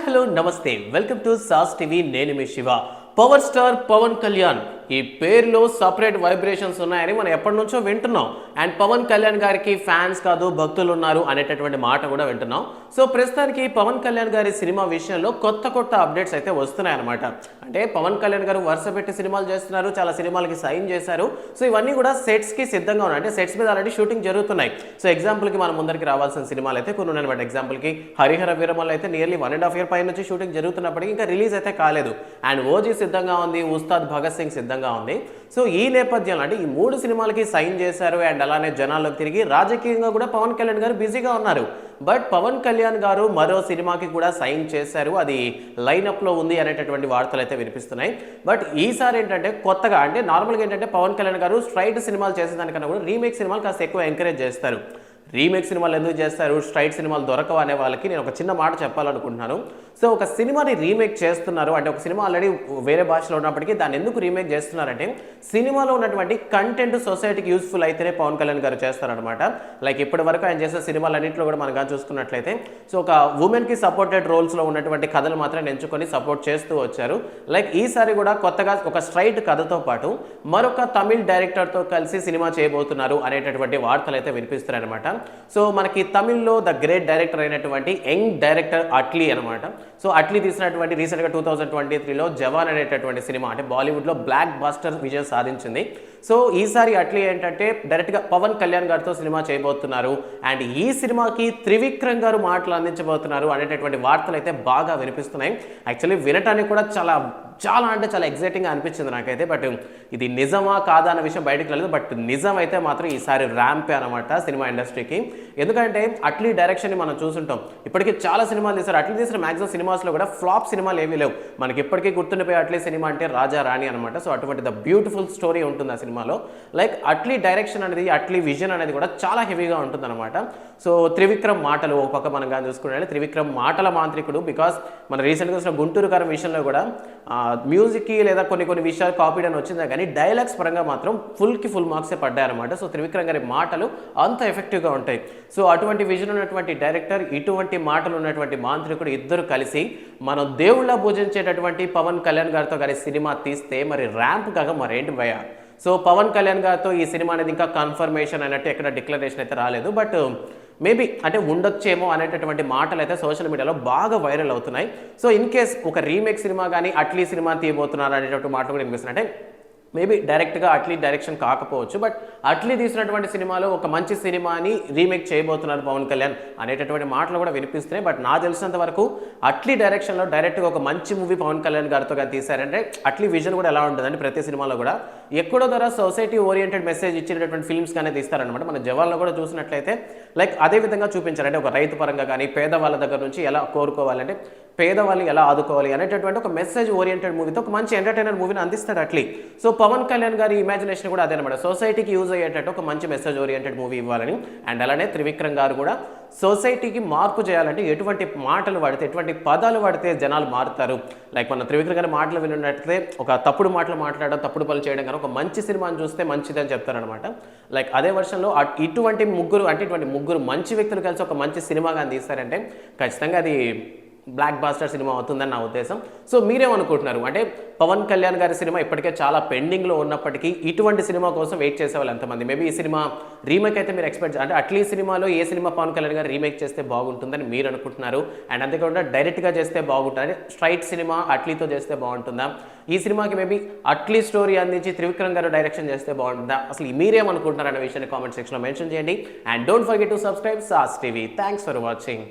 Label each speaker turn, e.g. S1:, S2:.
S1: hello నమస్తే welcome to sauce TV నేను మీ Shiva power star Pawan Kalyan ఈ పేరులో సపరేట్ వైబ్రేషన్స్ ఉన్నాయని మనం ఎప్పటి నుంచో వింటున్నాం అండ్ పవన్ కళ్యాణ్ గారికి ఫ్యాన్స్ కాదు భక్తులు ఉన్నారు అనేటటువంటి మాట కూడా వింటున్నాం సో ప్రస్తుతానికి పవన్ కళ్యాణ్ గారి సినిమా విషయంలో కొత్త అప్డేట్స్ అయితే వస్తున్నాయన్నమాట అంటే పవన్ కళ్యాణ్ గారు వరుస పెట్టి సినిమాలు చేస్తున్నారు చాలా సినిమాలకి సైన్ చేశారు సో ఇవన్నీ కూడా సెట్స్కి సిద్ధంగా ఉన్నాయి అంటే సెట్స్ మీద ఆల్రెడీ షూటింగ్ జరుగుతున్నాయి సో ఎగ్జాంపుల్కి మనం ముందరికి రావాల్సిన సినిమాలు అయితే కొన్ని ఉన్నాయన్నమాట ఎగ్జాంపుల్కి హరిహర వీరమల్ అయితే నియర్లీ 1.5 year పై నుంచి షూటింగ్ జరుగుతున్నప్పటికీ ఇంకా రిలీజ్ అయితే కాలేదు అండ్ ఓజీ సిద్ధంగా ఉంది ఉస్తాద్ భగత్ సింగ్ సిద్ధంగా ఉంది సో ఈ నేపథ్యంలో అంటే ఈ 3 సినిమాలకి సైన్ చేశారు అండ్ అలానే జనాల్లోకి తిరిగి రాజకీయంగా కూడా పవన్ కళ్యాణ్ గారు బిజీగా ఉన్నారు బట్ పవన్ కళ్యాణ్ గారు మరో సినిమాకి కూడా సైన్ చేశారు అది లైనప్లో ఉంది అనేటటువంటి వార్తలు అయితే వినిపిస్తున్నాయి బట్ ఈసారి ఏంటంటే కొత్తగా అంటే నార్మల్గా ఏంటంటే పవన్ కళ్యాణ్ గారు స్ట్రైట్ సినిమాలు చేసేదానికన్నా కూడా రీమేక్ సినిమాలు కాస్త ఎక్కువ ఎంకరేజ్ చేస్తారు రీమేక్ సినిమాలు ఎందుకు చేస్తారు స్ట్రైట్ సినిమాలు దొరకవు అనే వాళ్ళకి నేను ఒక చిన్న మాట చెప్పాలనుకుంటున్నాను సో ఒక సినిమాని రీమేక్ చేస్తున్నారు అంటే ఒక సినిమా ఆల్రెడీ వేరే భాషలో ఉన్నప్పటికీ దాన్ని ఎందుకు రీమేక్ చేస్తున్నారంటే సినిమాలో ఉన్నటువంటి కంటెంట్ సొసైటీకి యూస్ఫుల్ అయితేనే పవన్ కళ్యాణ్ గారు చేస్తారనమాట లైక్ ఇప్పటి వరకు ఆయన చేసే సినిమాలన్నింటిలో కూడా మనం కానీ చూసుకున్నట్లయితే సో ఒక ఉమెన్కి సపోర్టెడ్ రోల్స్లో ఉన్నటువంటి కథలు మాత్రం ఎంచుకొని సపోర్ట్ చేస్తూ వచ్చారు లైక్ ఈసారి కూడా కొత్తగా ఒక స్ట్రైట్ కథతో పాటు మరొక తమిళ్ డైరెక్టర్తో కలిసి సినిమా చేయబోతున్నారు అనేటటువంటి వార్తలు అయితే వినిపిస్తున్నాయి అనమాట సో మనకి తమిళ్లో ద గ్రేట్ డైరెక్టర్ అయినటువంటి యంగ్ డైరెక్టర్ అట్లీ అనమాట సో అట్లీ తీసినటువంటి రీసెంట్గా 2023లో జవాన్ అనేటటువంటి సినిమా అంటే బాలీవుడ్లో బ్లాక్ బాస్టర్ విజయం సాధించింది సో ఈసారి అట్లీ ఏంటంటే డైరెక్ట్గా పవన్ కళ్యాణ్ గారితో సినిమా చేయబోతున్నారు అండ్ ఈ సినిమాకి త్రివిక్రమ్ గారు మాటలు అందించబోతున్నారు అనేటటువంటి వార్తలు అయితే బాగా వినిపిస్తున్నాయి యాక్చువల్లీ వినటానికి కూడా చాలా ఎగ్జైటింగ్గా అనిపించింది నాకైతే బట్ ఇది నిజమా కాదా అన్న విషయం బయటకు వెళ్ళదు బట్ నిజం అయితే మాత్రం ఈసారి ర్యాంపే అనమాట సినిమా ఇండస్ట్రీకి ఎందుకంటే అట్లీ డైరెక్షన్ని మనం చూసుంటాం ఇప్పటికీ చాలా సినిమాలు తీశారు అట్లీ తీసిన మ్యాక్సిమం సినిమాస్లో కూడా ఫ్లాప్ సినిమాలు ఏమీ లేవు మనకి ఇప్పటికీ గుర్తుండిపోయే అట్లీ సినిమా అంటే రాజా రాణి అనమాట సో అటువంటి ద బ్యూటిఫుల్ స్టోరీ ఉంటుంది ఆ సినిమాలో లైక్ అట్లీ డైరెక్షన్ అనేది అట్లీ విజన్ అనేది కూడా చాలా హెవీగా ఉంటుంది అనమాట సో త్రివిక్రమ్ మాటలు ఒక పక్క మనం కానీ చూసుకుంటే త్రివిక్రమ్ మాటల మాంత్రికుడు బికాస్ మన రీసెంట్గా వచ్చిన గుంటూరు కారం విషయంలో కూడా మ్యూజిక్కి లేదా కొన్ని విషయాలు కాపీ అని వచ్చిందా కానీ డైలాగ్స్ పరంగా మాత్రం ఫుల్ మార్క్సే పడ్డాయన్నమాట సో త్రివిక్రమ్ గారి మాటలు అంత ఎఫెక్టివ్గా ఉంటాయి సో అటువంటి విజన్ ఉన్నటువంటి డైరెక్టర్ ఇటువంటి మాటలు ఉన్నటువంటి మాంత్రికుడు ఇద్దరు కలిసి మనం దేవుళ్ళ పూజించేటటువంటి పవన్ కళ్యాణ్ గారితో కానీ సినిమా తీస్తే మరి ర్యాంప్ కాగా మరేంటి భయ సో పవన్ కళ్యాణ్ గారితో ఈ సినిమా అనేది ఇంకా కన్ఫర్మేషన్ అయినట్టు ఎక్కడ డిక్లరేషన్ అయితే రాలేదు బట్ మేబీ అంటే ఉండొచ్చేమో అనేటటువంటి మాటలు అయితే సోషల్ మీడియాలో బాగా వైరల్ అవుతున్నాయి సో ఇన్ కేస్ ఒక రీమేక్ సినిమా కానీ అట్లీ సినిమా తీయబోతున్నారు అనేటటువంటి మాటలు కూడా వినిపిస్తున్నాయి అంటే మేబీ డైరెక్ట్గా అట్లీ డైరెక్షన్ కాకపోవచ్చు బట్ అట్లీ తీసినటువంటి సినిమాలో ఒక మంచి సినిమాని రీమేక్ చేయబోతున్నారు పవన్ కళ్యాణ్ అనేటటువంటి మాటలు కూడా వినిపిస్తున్నాయి బట్ నాకు తెలిసినంత వరకు అట్లీ డైరెక్షన్లో డైరెక్ట్గా ఒక మంచి మూవీ పవన్ కళ్యాణ్ గారితో కానీ తీశారంటే అట్లీ విజన్ కూడా ఎలా ఉంటుందంటే ప్రతి సినిమాలో కూడా ఎక్కడో ద్వారా సొసైటీ ఓరియంటెడ్ మెసేజ్ ఇచ్చినటువంటి ఫిల్మ్స్ కానీ తీస్తారనమాట మన జవాన్లో కూడా చూసినట్లయితే లైక్ అదే విధంగా చూపించారంటే ఒక రైతు పరంగా కానీ పేదవాళ్ళ దగ్గర నుంచి ఎలా కోరుకోవాలంటే పేదవాళ్ళని ఎలా ఆదుకోవాలి అనేటటువంటి ఒక మెసేజ్ ఓరియంటెడ్ మూవీతో ఒక మంచి ఎంటర్టైనర్ మూవీని అందిస్తాడు అట్లీ సో పవన్ కళ్యాణ్ గారి ఇమాజినేషన్ కూడా అదేనమాట సొసైటీకి యూజ్ అయ్యేటట్టు ఒక మంచి మెసేజ్ ఓరియంటెడ్ మూవీ ఇవ్వాలని అండ్ అలానే త్రివిక్రమ్ గారు కూడా సొసైటీకి మార్పు చేయాలంటే ఎటువంటి మాటలు వాడితే ఎటువంటి పదాలు వాడితే జనాలు మారుతారు లైక్ మన త్రివిక్రమ్ గారి మాటలు విన్నట్లయితే ఒక తప్పుడు మాటలు మాట్లాడడం తప్పుడు పనులు చేయడం కానీ ఒక మంచి సినిమాని చూస్తే మంచిదని చెప్తారనమాట లైక్ అదే వర్షన్లో ఇటువంటి ముగ్గురు మంచి వ్యక్తులు కలిసి ఒక మంచి సినిమా కానీ తీస్తారంటే ఖచ్చితంగా అది బ్లాక్ బాస్టర్ సినిమా అవుతుందని నా ఉద్దేశం సో మీరేమనుకుంటున్నారు అంటే పవన్ కళ్యాణ్ గారి సినిమా ఇప్పటికే చాలా పెండింగ్లో ఉన్నప్పటికీ ఇటువంటి సినిమా కోసం వెయిట్ చేసేవాళ్ళు ఎంతమంది మేబీ ఈ సినిమా రీమేక్ అయితే మీరు ఎక్స్పెక్ట్ అంటే అట్లీ సినిమాలో ఏ సినిమా పవన్ కళ్యాణ్ గారు రీమేక్ చేస్తే బాగుంటుందని మీరు అనుకుంటున్నారు అండ్ అంతేకాకుండా డైరెక్ట్గా చేస్తే బాగుంటుంది స్ట్రైట్ సినిమా అట్లీతో చేస్తే బాగుంటుందా ఈ సినిమాకి మేబీ అట్లీ స్టోరీ అందించి త్రివిక్రమ్ గారు డైరెక్షన్ చేస్తే బాగుంటుందా అసలు మీరేమనుకుంటున్నారు అనే విషయాన్ని కామెంట్ సెక్షన్లో మెన్షన్ చేయండి and don't forget to subscribe sauce TV thanks for watching